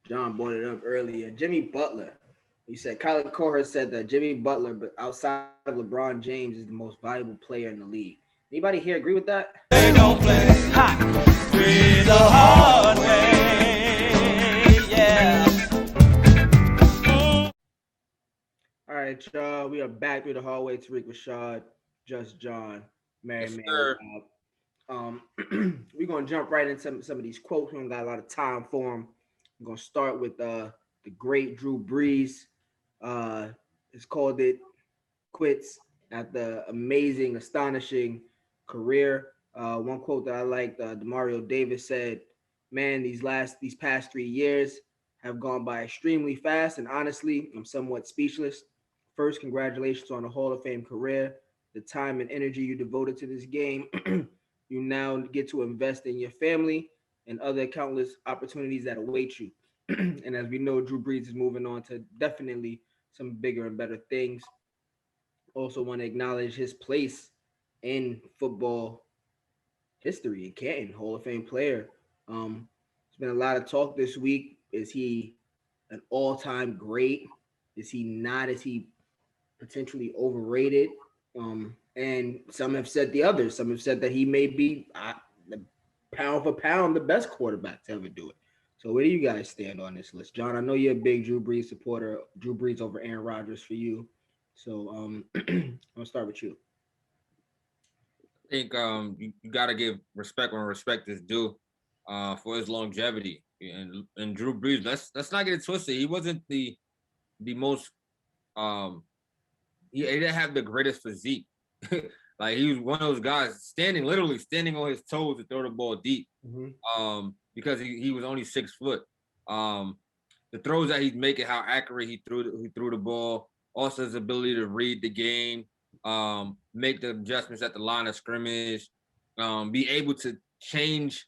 John brought it up earlier. Jimmy Butler. You said Kyler Corher said that Jimmy Butler, but outside of LeBron James, is the most valuable player in the league. Anybody here agree with that? They don't play the hard way. Yeah. All right, y'all. We are back through the hallway. Tariq Rashad, Just John, Mary Yes, Man. sir. We're gonna jump right into some of these quotes. We don't got a lot of time for them. I'm gonna start with the great Drew Brees. It's called it quits at the amazing, astonishing career. One quote that I liked, Demario Davis said, "Man, these past 3 years have gone by extremely fast, and honestly, I'm somewhat speechless. First, congratulations on a Hall of Fame career. The time and energy you devoted to this game, you now get to invest in your family and other countless opportunities that await you. And as we know, Drew Brees is moving on to definitely some bigger and better things. Also, want to acknowledge his place in football history in Canton, Hall of Fame player. There's been a lot of talk this week. Is he an all-time great? Is he not? Is he potentially overrated? And some have said the others. Some have said that he may be the pound for pound the best quarterback to ever do it. So where do you guys stand on this list, John? I know you're a big Drew Brees supporter. Drew Brees over Aaron Rodgers for you. So I'll start with you. I think you got to give respect when respect is due for his longevity. And Drew Brees, let's not get it twisted. He wasn't the most um he didn't have the greatest physique. Like he was one of those guys literally standing on his toes to throw the ball deep. Because he was only 6 foot. The throws that he's making, how accurate he threw the ball, also his ability to read the game, make the adjustments at the line of scrimmage, be able to change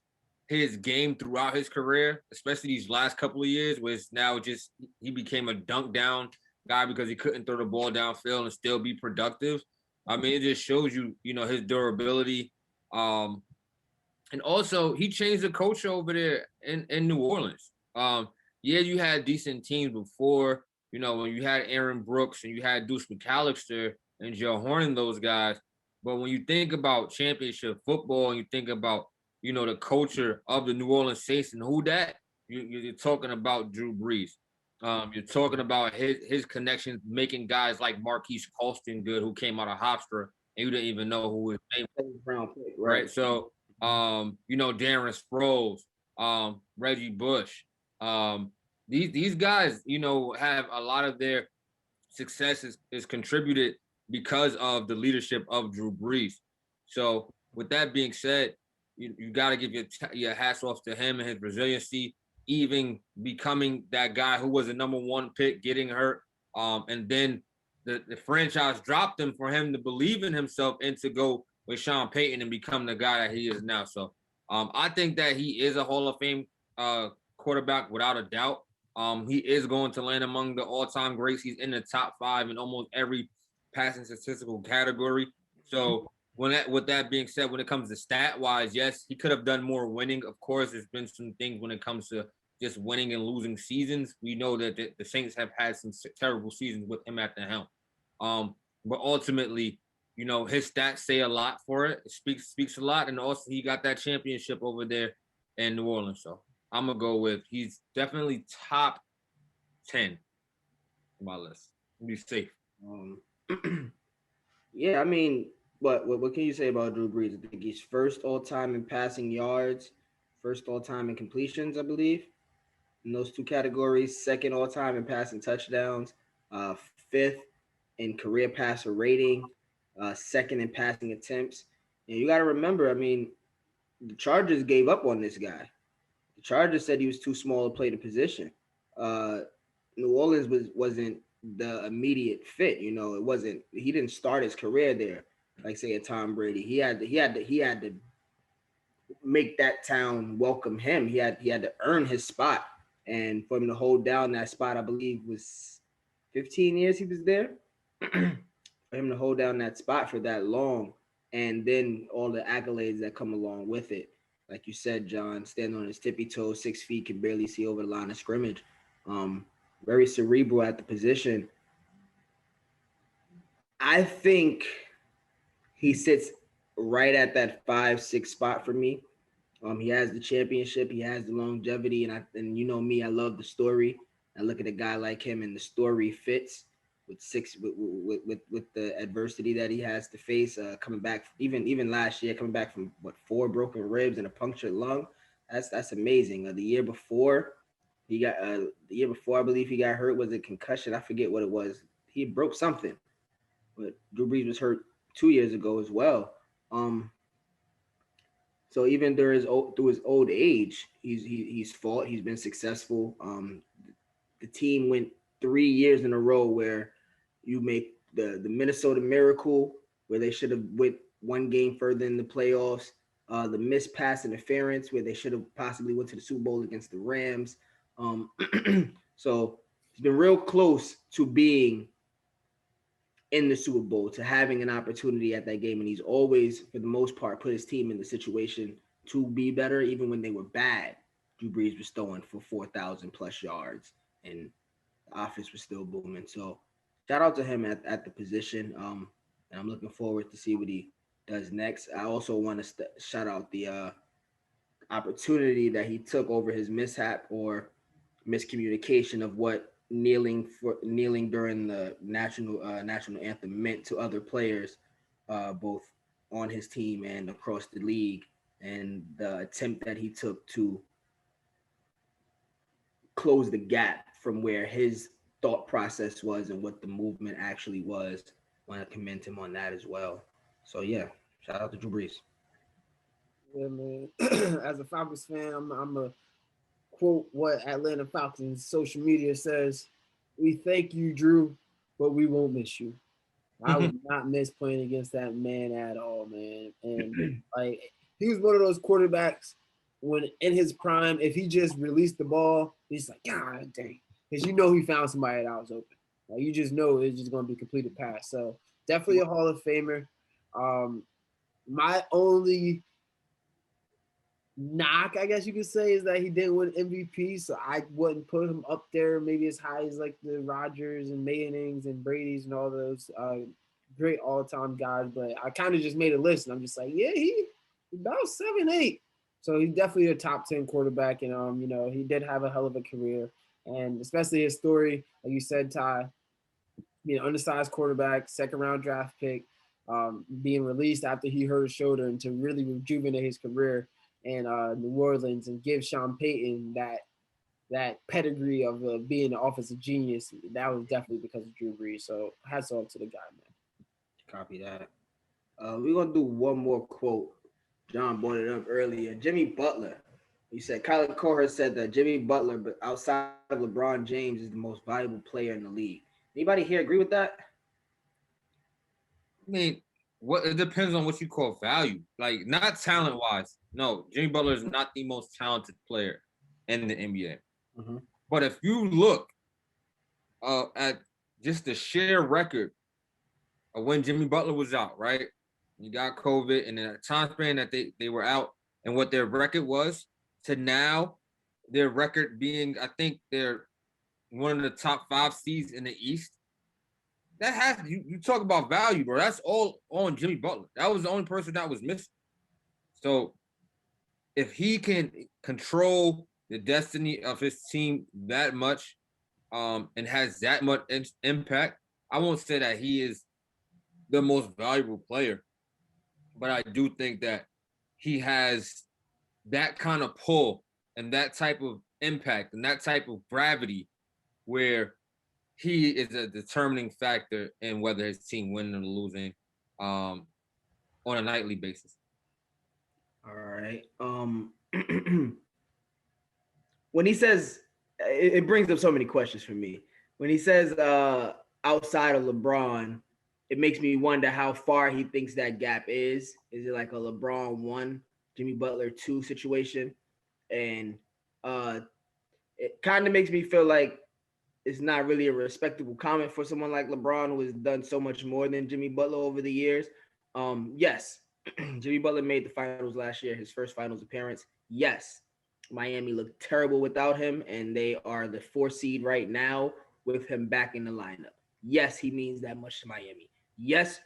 his game throughout his career, especially these last couple of years, where it's now just he became a dunk down guy because he couldn't throw the ball downfield and still be productive. I mean, it just shows you, his durability. And also he changed the culture over there in New Orleans. Yeah, you had decent teams before, when you had Aaron Brooks and you had Deuce McAllister and Joe Horn and those guys. But when you think about championship football and you think about, the culture of the New Orleans Saints and who that, you're talking about Drew Brees. You're talking about his connections, making guys like Marquise Colston good, who came out of Hofstra, and you didn't even know who his name was, Round pick, right? So, Darren Sproles, Reggie Bush, these guys, have a lot of their success is contributed because of the leadership of Drew Brees. So, with that being said, you got to give your hats off to him and his resiliency, even becoming that guy who was a number one pick, getting hurt, and then the franchise dropped him for him to believe in himself and to go with Sean Payton and become the guy that he is now. So I think that he is a Hall of Fame quarterback without a doubt. He is going to land among the all-time greats. He's in the top 5 in almost every passing statistical category. So with that being said, when it comes to stat-wise, yes, he could have done more winning. Of course, there's been some things when it comes to just winning and losing seasons. We know that the Saints have had some terrible seasons with him at the helm. But ultimately, his stats say a lot for it. It speaks a lot. And also he got that championship over there in New Orleans. So I'm going to go with he's definitely top 10 on my list. Be safe. Yeah, I mean, what can you say about Drew Brees? I think he's first all time in passing yards, first all time in completions, I believe, in those two categories. Second all time in passing touchdowns, fifth in career passer rating, second in passing attempts. And you got to remember, I mean, the Chargers gave up on this guy. The Chargers said he was too small to play the position. Uh, New Orleans wasn't the immediate fit. It wasn't. He didn't start his career there, like say a Tom Brady. He had to make that town welcome him. He had to earn his spot, and for him to hold down that spot, I believe was 15 years he was there. For him to hold down that spot for that long, and then all the accolades that come along with it. like you said, John, standing on his tippy toes, 6 feet, can barely see over the line of scrimmage. Um, Very cerebral at the position. I think he sits right at that 5-6 spot for me. He has the championship, he has the longevity, and you know me, I love the story. I look at a guy like him, and the story fits with with the adversity that he has to face. Coming back, even last year, coming back from what 4 broken ribs and a punctured lung. That's amazing. The year before I believe he got hurt was a concussion. I forget what it was. He broke something, but Drew Brees was hurt 2 years ago as well. Um, so even through his old age, he's fought. He's been successful. The team went 3 years in a row where you make the Minnesota Miracle, where they should have went one game further in the playoffs. The missed pass interference, where they should have possibly went to the Super Bowl against the Rams. Um, so he's been real close to being in the Super Bowl, to having an opportunity at that game. And he's always, for the most part, put his team in the situation to be better, even when they were bad. Drew Brees was throwing for 4,000 plus yards, and the offense was still booming. So shout out to him at the position. And I'm looking forward to see what he does next. I also want to shout out the opportunity that he took over his mishap or miscommunication of what kneeling during the national anthem meant to other players, both on his team and across the league, and the attempt that he took to close the gap from where his thought process was and what the movement actually was. I want to commend him on that as well. So yeah, shout out to Drew Brees. Yeah, man. As a Falcons fan, I'm a quote what Atlanta Falcons social media says: "We thank you, Drew, but we won't miss you." I would not miss playing against that man at all, man. And like he was one of those quarterbacks when in his prime, if he just released the ball, he's like, God dang, because you know he found somebody that was open. Like you just know it's just gonna be completed pass. So definitely a Hall of Famer. My only knock, I guess you could say, is that he didn't win MVP, so I wouldn't put him up there maybe as high as like the Rodgers and Mannings and Brady's and all those great all-time guys. But I kind of just made a list, and I'm just like, yeah, he about 7-8. So he's definitely a top 10 quarterback, and he did have a hell of a career, and especially his story, like you said, Ty, being an undersized quarterback, second-round draft pick, being released after he hurt his shoulder, and to really rejuvenate his career in New Orleans and give Sean Payton that pedigree of being an offensive genius. That was definitely because of Drew Bree. So hats off to the guy, man. Copy that. We're gonna do one more quote. John brought it up earlier. Jimmy Butler. He said Kyler Coher said that Jimmy Butler, but outside of LeBron James, is the most valuable player in the league. Anybody here agree with that? I mean, it depends on what you call value. Like, not talent wise. No, Jimmy Butler is not the most talented player in the NBA. Mm-hmm. But if you look at just the sheer record of when Jimmy Butler was out, right? You got COVID, and then a time span that they were out, and what their record was to now, their record being, I think they're one of the top 5 seeds in the East. That has you talk about value, bro. That's all on Jimmy Butler. That was the only person that was missing. So if he can control the destiny of his team that much, and has that much impact, I won't say that he is the most valuable player, but I do think that he has that kind of pull and that type of impact and that type of gravity where he is a determining factor in whether his team winning or losing on a nightly basis. All right. When he says, it brings up so many questions for me. When he says outside of LeBron, it makes me wonder how far he thinks that gap is. Is it like a LeBron 1, Jimmy Butler 2 situation? And it kind of makes me feel like it's not really a respectable comment for someone like LeBron, who has done so much more than Jimmy Butler over the years. Yes, Jimmy Butler made the finals last year, his first finals appearance. Yes, Miami looked terrible without him, and they are the 4 seed right now with him back in the lineup. Yes, he means that much to Miami. Yes,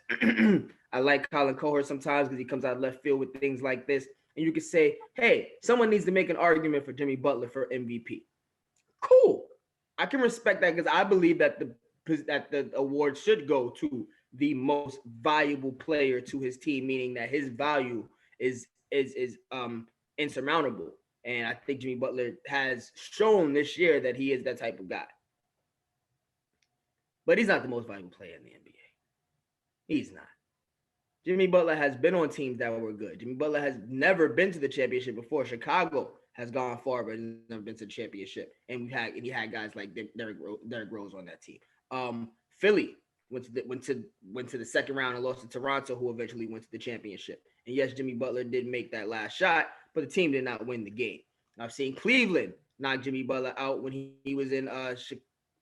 I like Colin Cowherd sometimes because he comes out of left field with things like this. And you could say, hey, someone needs to make an argument for Jimmy Butler for MVP. Cool. I can respect that because I believe that the award should go to the most valuable player to his team, meaning that his value is insurmountable. And I think Jimmy Butler has shown this year that he is that type of guy. But he's not the most valuable player in the NBA. He's not. Jimmy Butler has been on teams that were good. Jimmy Butler has never been to the championship before. Chicago has gone far, but never been to the championship. And he had guys like Derrick Rose on that team. Philly went to the second round and lost to Toronto, who eventually went to the championship. And yes, Jimmy Butler did make that last shot, but the team did not win the game. I've seen Cleveland knock Jimmy Butler out when he was in was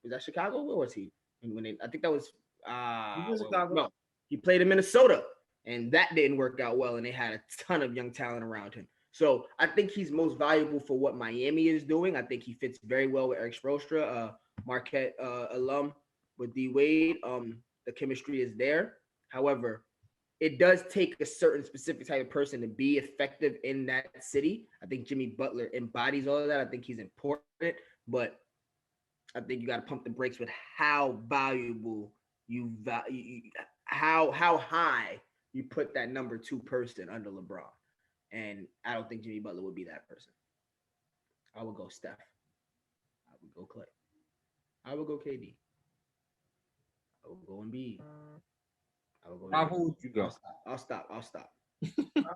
that Chicago? Where was he? I think that was Chicago. No, he played in Minnesota. And that didn't work out well, and they had a ton of young talent around him. So I think he's most valuable for what Miami is doing. I think he fits very well with Eric Spoelstra, Marquette alum with D Wade. The chemistry is there. However, it does take a certain specific type of person to be effective in that city. I think Jimmy Butler embodies all of that. I think he's important, but I think you got to pump the brakes with how valuable how high you put that number 2 person under LeBron. And I don't think Jimmy Butler would be that person. I would go Steph. I would go Clay. I would go KD. I would go Embiid. I would go. Who would you go? I'll stop. I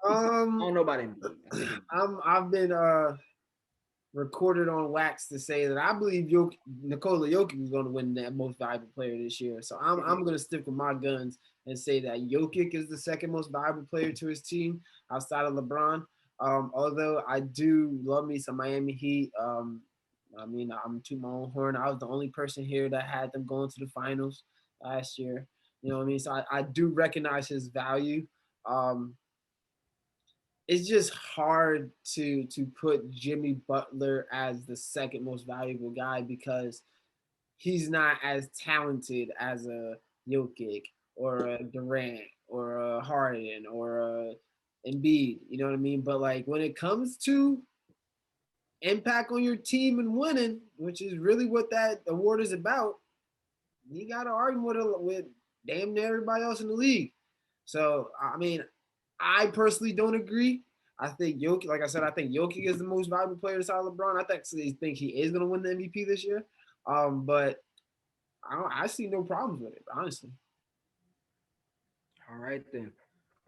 don't know about Embiid. I've been recorded on wax to say that I believe Nikola Jokic is going to win that most valuable player this year. So I'm going to stick with my guns and say that Jokic is the second most valuable player to his team outside of LeBron. Although I do love me some Miami Heat. I'm to my own horn. I was the only person here that had them going to the finals last year. You know what I mean? So I do recognize his value. It's just hard to put Jimmy Butler as the second most valuable guy because he's not as talented as a Jokic or a Durant or a Harden or a Embiid. You know what I mean? But like when it comes to impact on your team and winning, which is really what that award is about, you got to argue with damn near everybody else in the league. So I mean, I personally don't agree. I think Jokic, like I said, I think Jokic is the most valuable player aside LeBron. I think he is going to win the MVP this year. But I see no problems with it, honestly. All right, then.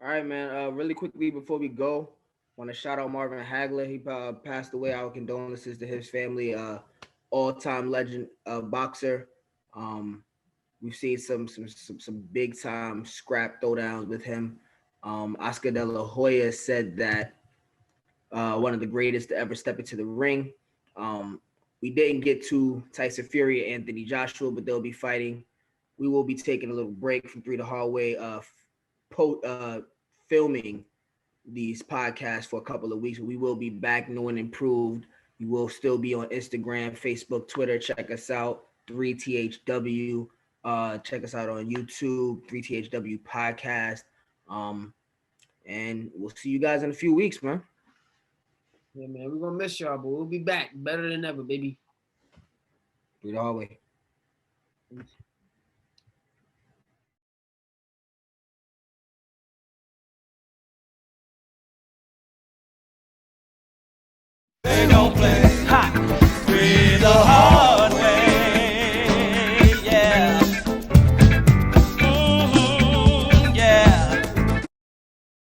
All right, man. Really quickly before we go, want to shout out Marvin Hagler. He passed away. Our condolences to his family. All-time legend boxer. We've seen some big time scrap throwdowns with him. Oscar De La Hoya said that one of the greatest to ever step into the ring. We didn't get to Tyson Fury and Anthony Joshua, but they'll be fighting. We will be taking a little break from Three the Hallway, filming these podcasts for a couple of weeks. We will be back new and improved. We will still be on Instagram, Facebook, Twitter. Check us out, 3THW. Check us out on YouTube, 3THW Podcast. And we'll see you guys in a few weeks, man. Yeah, man, we're going to miss y'all, but we'll be back better than ever, baby. Through the hallway. They don't play.